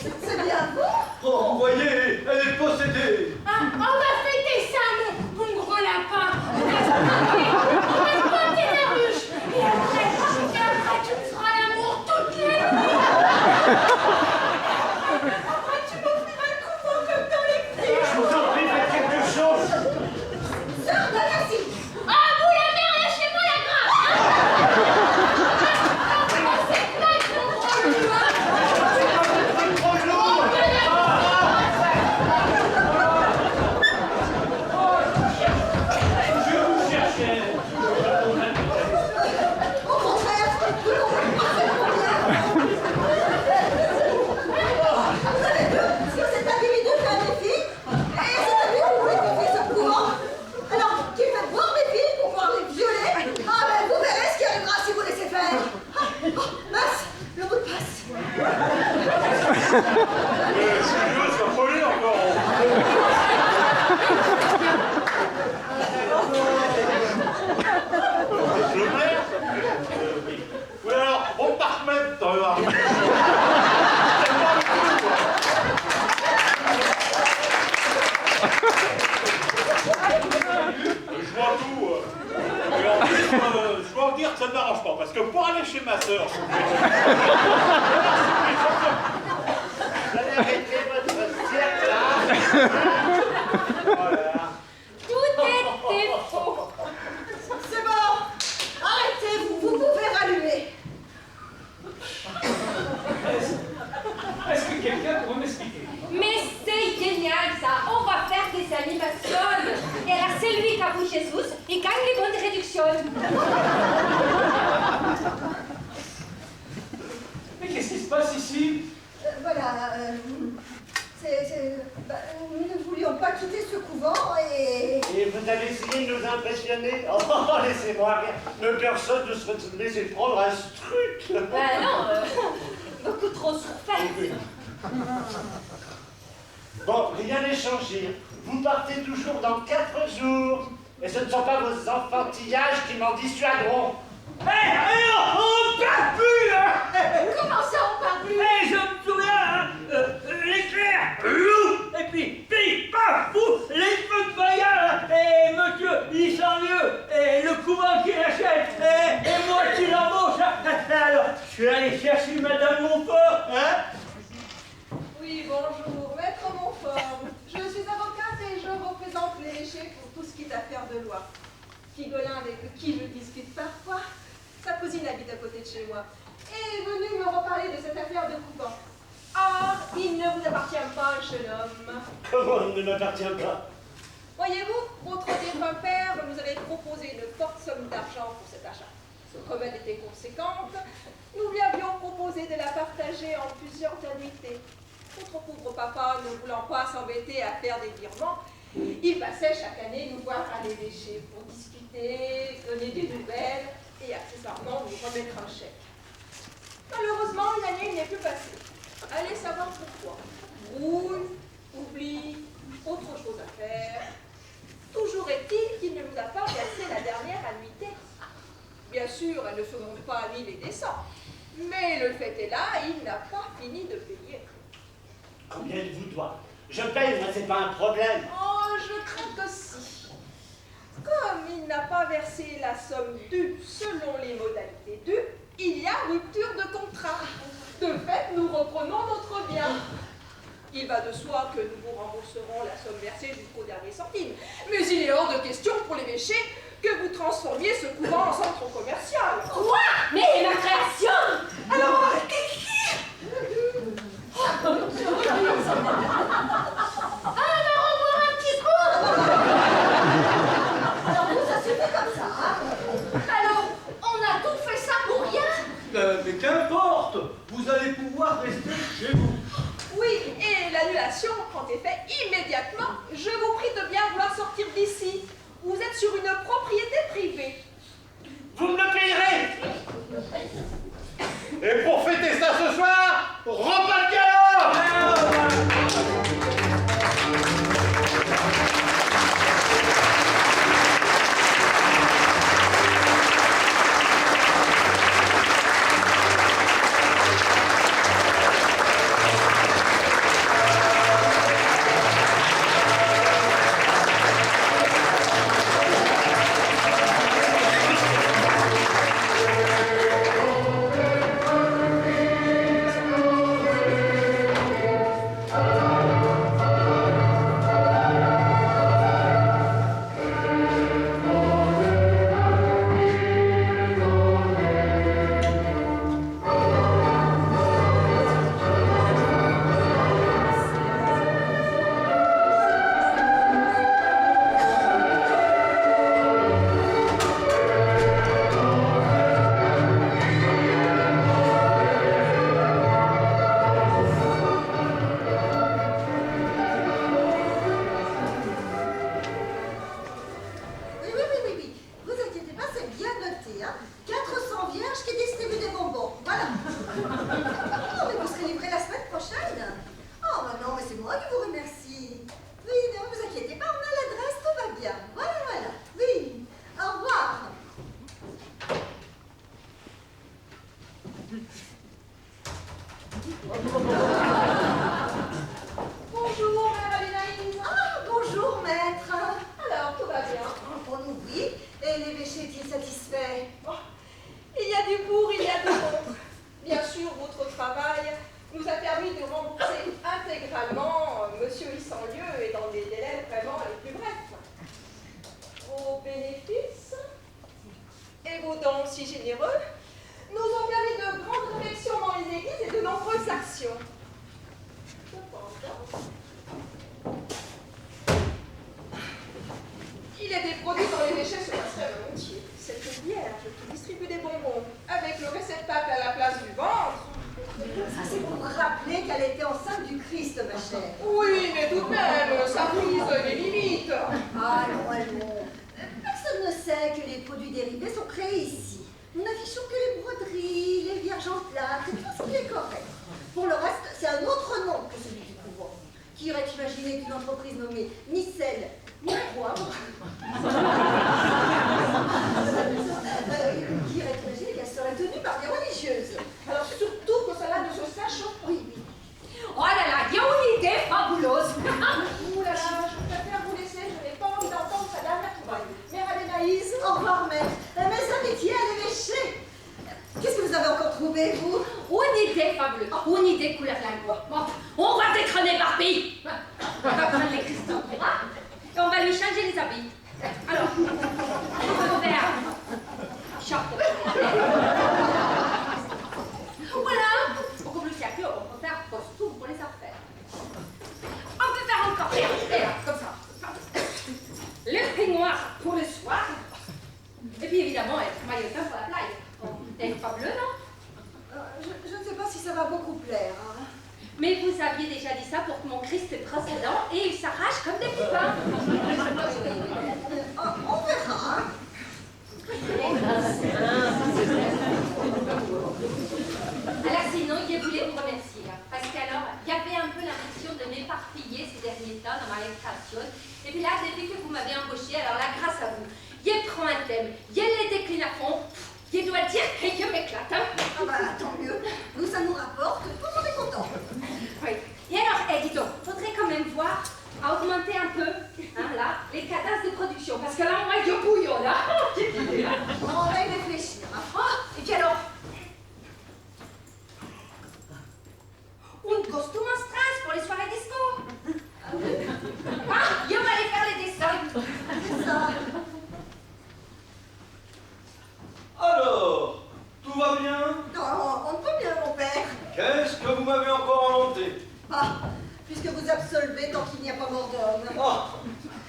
C'est bien bon. Oh, vous voyez, elle est possédée. Ah, on va fêter ça, mon gros lapin. On va se pointer la ruche. Et après, tu me feras l'amour toute la nuit. Après, tu m'offriras le coupon comme dans les films. Je vous en prie, faites quelque chose. Sors de la cime. Ah, vous la mère, lâchez-moi la grappe. Comment c'est claque, mon gros lapin. Trop lourd. Je vous cherchais. Au contraire, vous l'aurez parfaitement bien. Vous savez que si cet individu fait un défi, et c'est à lui que vous pouvez confier ce couvent, alors qu'il fait boire mes filles pour pouvoir les violer, ah ben vous verrez ce qui arrivera si vous laissez faire. Ah, oh, mince, le mot de passe. Excusez-moi, c'est pas folie encore. Le maire? Oui, alors, bon parchement, t'en vas. Je vois tout. Et en plus, je dois vous dire que ça ne m'arrange pas, parce que pour aller chez ma sœur, je suis obligé. Vous allez arrêter votre cirque, là. Voilà. Tout était faux. C'est bon. Arrêtez, vous pouvez rallumer. Est-ce que quelqu'un pourrait m'expliquer? Mais c'est génial ça, on va faire des animations. Et alors c'est lui qui a vu Jésus, il gagne les bonnes réductions. Mais qu'est-ce qui se passe ici? Voilà. Nous ne voulions pas quitter ce couvent et... Et vous avez essayé de nous impressionner? Oh, laissez-moi rien. Mais personne ne serait laissé prendre un truc. Non, beaucoup trop surfait. Bon, rien n'est changé. Vous partez toujours dans 4 jours. Et ce ne sont pas vos enfantillages qui m'en dissuaderont. On parle plus, hein. Comment ça, on parle plus? Je me souviens, hein, l'éclair, loup, et puis, paf, fou, les feux de bagarre, et monsieur, il sent mieux, et le couvent qui l'achète, et moi qui l'embauche, alors, je suis allé chercher Madame Montfort, hein. Oui, bonjour, maître Montfort. Je suis avocate et je représente l'évêché pour tout ce qui est affaire de loi. Figolin, avec qui je discute parfois, sa cousine habite à côté de chez moi, est venue me reparler de cette affaire de couvent. Or, il ne vous appartient pas, jeune homme. Comment il ne m'appartient pas? Voyez-vous, votre défunt père nous avait proposé une forte somme d'argent pour cet achat. Ce remède était conséquente. Nous lui avions proposé de la partager en plusieurs annuités. Notre pauvre papa, ne voulant pas s'embêter à faire des virements, il passait chaque année nous voir à l'évêché pour discuter, donner des nouvelles et accessoirement nous remettre un chèque. Malheureusement, une année n'est plus passée. Allez savoir pourquoi. Brouille, oubli, autre chose à faire. Toujours est-il qu'il ne nous a pas versé la dernière annuité. Bien sûr, elle ne se montre pas à 1000 et des cents. Mais le fait est là, il n'a pas fini de payer. Combien il vous doit? Je paye, moi, c'est pas un problème. Oh, je crains que si. Comme il n'a pas versé la somme due selon les modalités dues, il y a rupture de contrat. De fait, nous reprenons notre bien. Il va de soi que nous vous rembourserons la somme versée jusqu'au dernier centime. Mais il est hors de question pour l'évêché que vous transformiez ce couvent en centre commercial. Quoi? Mais ma création! Alors arrêtez de Ah, on va revoir un petit coup! Alors vous, ça se fait comme ça, hein? Alors, on a tout fait ça pour rien? Mais qu'importe, vous allez pouvoir rester chez vous. Oui, et l'annulation prend effet immédiatement. Je vous prie de bien vouloir sortir d'ici. Vous êtes sur une propriété privée. Vous me le payerez. Et pour fêter ça ce soir, repas de gala. Il y a des produits dont les déchets se passeraient volontiers. Cette vierge qui distribue des bonbons avec le réceptacle à la place du ventre. Ça, c'est pour rappeler qu'elle était enceinte du Christ, ma chère. Oui, mais tout de même, ça brise les limites. Ah non, allons. Personne ne sait que les produits dérivés sont créés ici. Nous n'affichons que les broderies, les vierges en plâtre et tout ce qui est correct. Pour le reste, c'est un autre nom que celui du couvent. Qui aurait imaginé qu'une entreprise nommée ni sel, ni poivre qui aurait imaginé qu'elle serait tenue par des religieuses. Alors surtout que cela ne se sache pas. Oui, oui. Oh là là, il y a une idée fabuleuse. Ouh là là, je préfère vous laisser, je n'ai pas envie d'entendre sa dernière trouvaille. Mère Adénaïs, Au revoir, mère. Mes amitiés, elle est méchée. Qu'est-ce que vous avez encore trouvé, vous? Une idée fabuleuse. Une idée couleur lingot. Bon, on va décroner Barbie. On va prendre les cristaux et on va lui changer les habits. Alors, on va faire chapeau. Voilà. On coupe le circuit, on peut faire costume pour les affaires. On peut faire encore comme ça. Le peignoir pour le soir. Et puis évidemment, être maillotin pour la plage. C'est fabuleux, non? Je ne sais pas si ça va beaucoup plaire. Hein. Mais vous aviez déjà dit ça pour que mon Christ brosse les dents et il s'arrache comme des petits pains. On verra. Hein. Alors sinon, je voulais vous remercier. Parce qu'alors, il y avait un peu l'impression de m'éparpiller ces derniers temps dans ma création. Et puis là, depuis que vous m'avez embauché, alors là, grâce à vous, il prend un thème, il les décline à fond. Je dois dire que je m'éclate. Hein. Ah bah, tant mieux. Nous, ça nous rapporte. Tout le monde est content. Oui. Et alors, dis donc, faudrait quand même voir à augmenter un peu, hein, là, les cadences de production. Parce que là, moi, je bouillonne, là. On va y réfléchir. Hein. Oh, et puis alors, un costume en strass pour les soirées disco. Ah, je vais aller faire les dessins. C'est ça. Alors, tout va bien? Non, on peut bien, mon père. Qu'est-ce que vous m'avez encore inventé? Ah, puisque vous absolvez tant qu'il n'y a pas mort d'homme. Ah,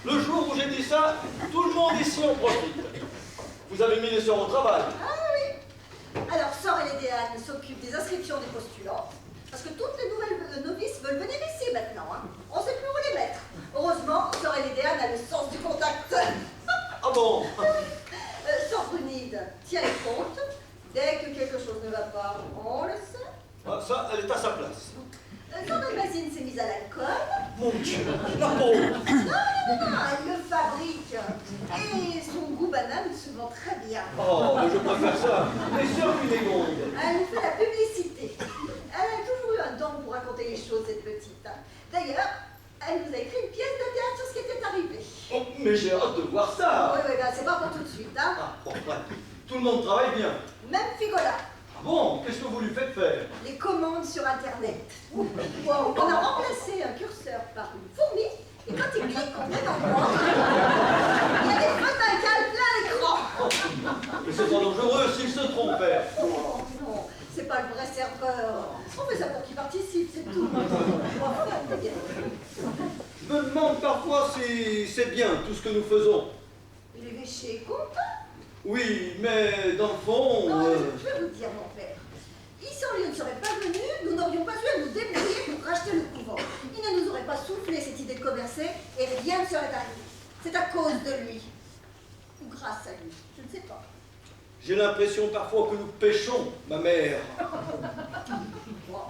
le jour où j'ai dit ça, tout le monde ici en profite. Vous avez mis les sœurs au travail. Ah oui. Alors, Sœur et les Déannes s'occupent des inscriptions des postulants. Parce que toutes les nouvelles novices veulent venir ici maintenant. Hein. On ne sait plus où les mettre. Heureusement, Sœur et les Déannes a le sens du contact. Ah bon? Sœur Brunide tient les comptes. Dès que quelque chose ne va pas, on le sait. Ah, ça, elle est à sa place. Sœur Dalmazine s'est mise à l'alcool. Mon Dieu, la pauvre. Non, elle le fabrique. Et son goût banane se vend très bien. Oh, mais je préfère ça. Les sœurs Cunégonde. Elle nous fait la publicité. Elle a toujours eu un don pour raconter les choses, cette petite. D'ailleurs, elle nous a écrit une pièce de théâtre sur ce qui était arrivé. Oh, mais j'ai hâte de voir ça. Oui, ben, c'est pas pour tout de suite, hein. Ah, bon, ouais. Tout le monde travaille bien. Même Figola. Ah bon, qu'est-ce que vous lui faites faire? Les commandes sur Internet. Bon, on a remplacé un curseur par une fourmi, et quand il clique, on met dans le coin. Il y a des photocales plein l'écran. Mais c'est pas dangereux s'il se trompe, père. Oh non, c'est pas le vrai serveur. On fait ça pour qu'il participe, c'est tout. Je me demande parfois si c'est bien tout ce que nous faisons. L'évêché est content. Oui, mais dans le fond... Non, je vais vous dire, mon père. Si Henri ne serait pas venu, nous n'aurions pas eu à nous débrouiller pour racheter le couvent. Il ne nous aurait pas soufflé cette idée de commercer et rien ne serait arrivé. C'est à cause de lui. Ou grâce à lui, je ne sais pas. J'ai l'impression parfois que nous péchons, ma mère. Bon.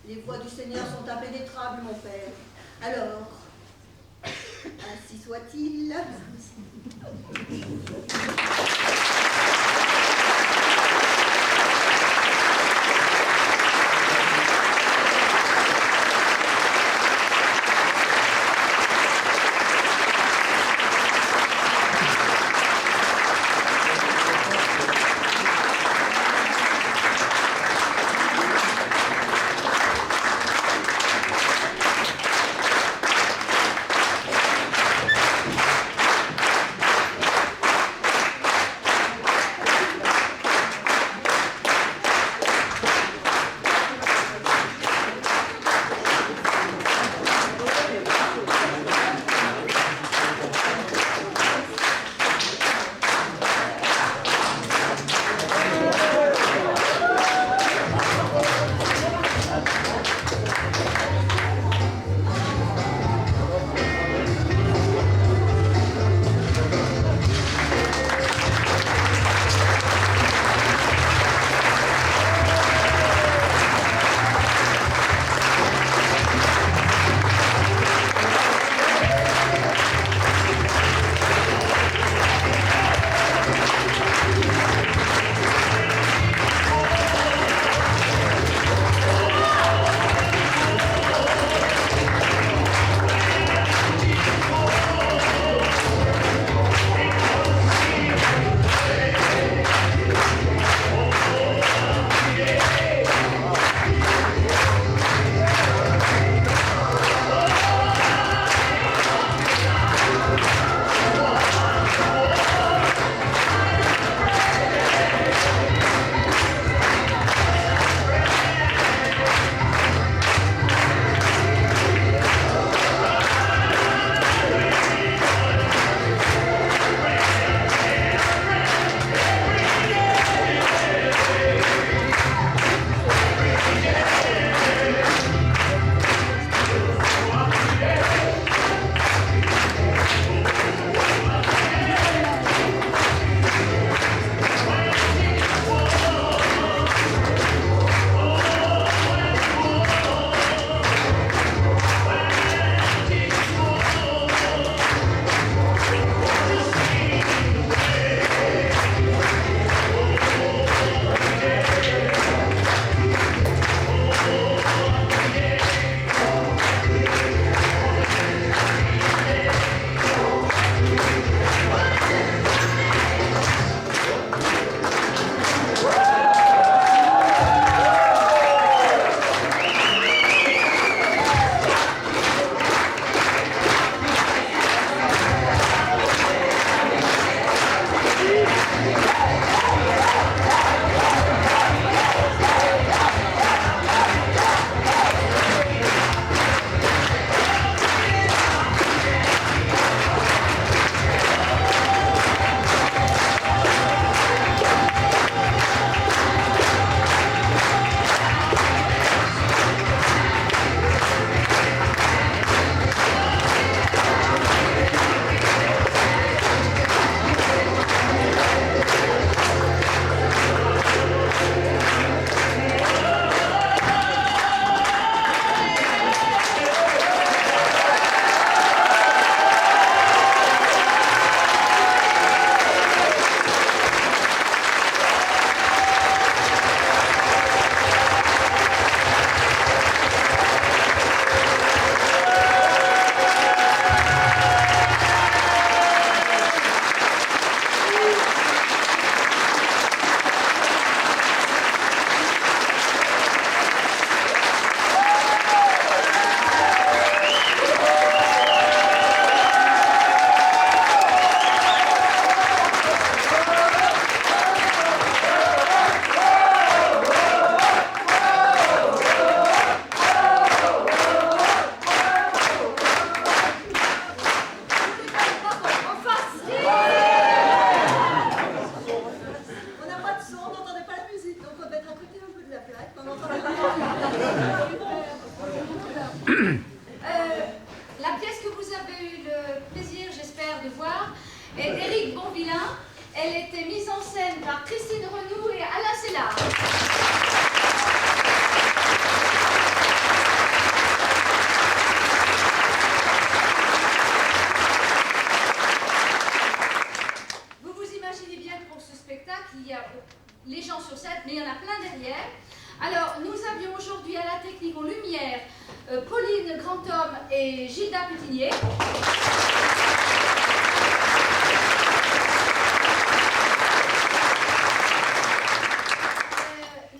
Les voies du Seigneur sont impénétrables, mon père. Alors, ainsi soit-il. La pièce que vous avez eu le plaisir, j'espère, de voir est d'Éric Bonvillain. Elle était mise en scène par Christine Renoux et Alain Sélard. Vous vous imaginez bien que pour ce spectacle, il y a les gens sur scène, mais il y en a plein derrière. Alors, nous avions aujourd'hui à la technique en lumière Pauline Grandhomme et Gilda Pétinier.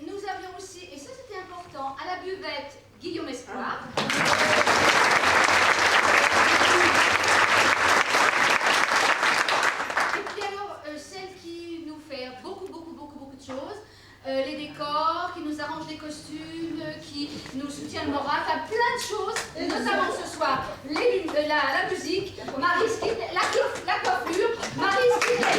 Nous avions aussi, et ça c'était important, à la buvette Guillaume Espoir. Et puis alors, celle qui nous fait beaucoup de choses. Les décors, qui nous arrangent les costumes, qui nous soutient le moral, enfin plein de choses, notamment ce soir, la musique, Marie Skinner, la coiffure, Marie Skinner.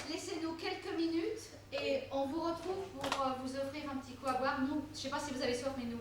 Laissez-nous quelques minutes et on vous retrouve pour vous offrir un petit coup à boire. Nous, je ne sais pas si vous avez soif, mais nous.